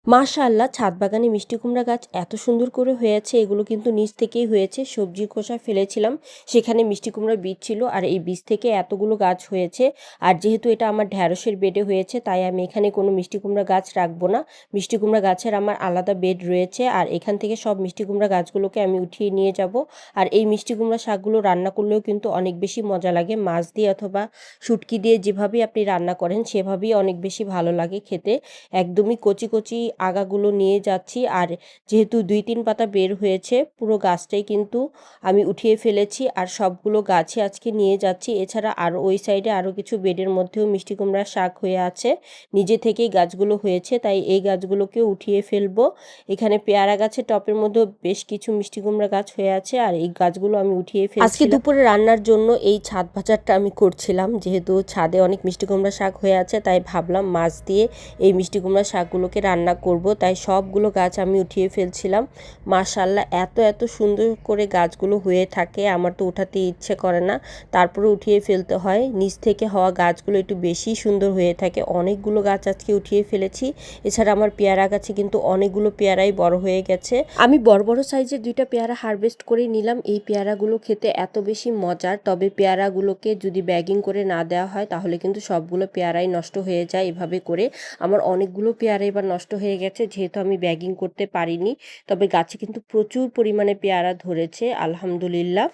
মাশাআল্লাহ, ছাদ বাগানে মিষ্টি কুমড়া গাছ এত সুন্দর করে হয়েছে। এগুলো কিন্তু নিচ থেকেই হয়েছে। সবজির খোসা ফেলেছিলাম, সেখানে মিষ্টি কুমড়ার বীজ ছিল, আর এই বীজ থেকে এতগুলো গাছ হয়েছে। আর যেহেতু এটা আমার ঢ্যাঁড়সের বেডে হয়েছে, তাই আমি এখানে কোনো মিষ্টি কুমড়া গাছ রাখবো না। মিষ্টি কুমড়া গাছের আমার আলাদা বেড রয়েছে, আর এখান থেকে সব মিষ্টি কুমড়া গাছগুলোকে আমি উঠিয়ে নিয়ে যাব। আর এই মিষ্টি কুমড়া শাকগুলো রান্না করলেও কিন্তু অনেক বেশি মজা লাগে। মাছ দিয়ে অথবা শুটকি দিয়ে যেভাবেই আপনি রান্না করেন সেভাবেই অনেক বেশি ভালো লাগে খেতে। একদমই কচি কচি আগাগুলো নিয়ে যাচ্ছি। আর যেহেতু 2-3 পাতা বের হয়েছে, পুরো গাছটাই কিন্তু আমি উঠিয়ে ফেলেছি আর সবগুলো গাছে আজকে নিয়ে যাচ্ছি। এছাড়া আরও ওই সাইডে আরও কিছু বেডের মধ্যেও মিষ্টি কুমড়ার শাক হয়ে আছে। নিজে থেকেই গাছগুলো হয়েছে, তাই এই গাছগুলোকেও উঠিয়ে ফেলবো। এখানে পেয়ারা গাছের টপের মধ্যেও বেশ কিছু মিষ্টি কুমড়া গাছ হয়ে আছে, আর এই গাছগুলো আমি উঠিয়ে ফেলছি। আজকে দুপুরে রান্নার জন্য এই ছাদ ভাজারটা আমি করছিলাম। যেহেতু ছাদে অনেক মিষ্টি কুমড়া শাক হয়ে আছে, তাই ভাবলাম মাছ দিয়ে এই মিষ্টি কুমড়া শাকগুলোকে রান্না করব। তাই সবগুলো গাছ আমি উঠিয়ে ফেলছিলাম। মাশাআল্লাহ, এত সুন্দর করে গাছগুলো হয়ে থাকে, আমার তো উঠাতে ইচ্ছে করে না, তারপরে উঠিয়ে ফেলতে হয়। নিচ থেকে হওয়া গাছগুলো একটু বেশি সুন্দর হয়ে থাকে। অনেকগুলো গাছ আজকে উঠিয়ে ফেলেছি। এছাড়া আমার পেয়ারা গাছে কিন্তু অনেকগুলো পেয়ারাই বড় হয়ে গেছে। আমি বড় বড় সাইজের 2টা পেয়ারা হারভেস্ট করে নিলাম। এই পেয়ারাগুলো খেতে এত বেশি মজার, তবে পেয়ারাগুলোকে যদি ব্যাগিং করে না দেওয়া হয় তাহলে কিন্তু সবগুলো পেয়ারাই নষ্ট হয়ে যায়। এভাবে করে আমার অনেকগুলো পেয়ারা এবার নষ্ট হয়ে গেছে, যেহেতু আমি ব্যাগিং করতে পারিনি। তবে গাছে কিন্তু প্রচুর পরিমাণে পেয়ারা ধরেছে, আলহামদুলিল্লাহ।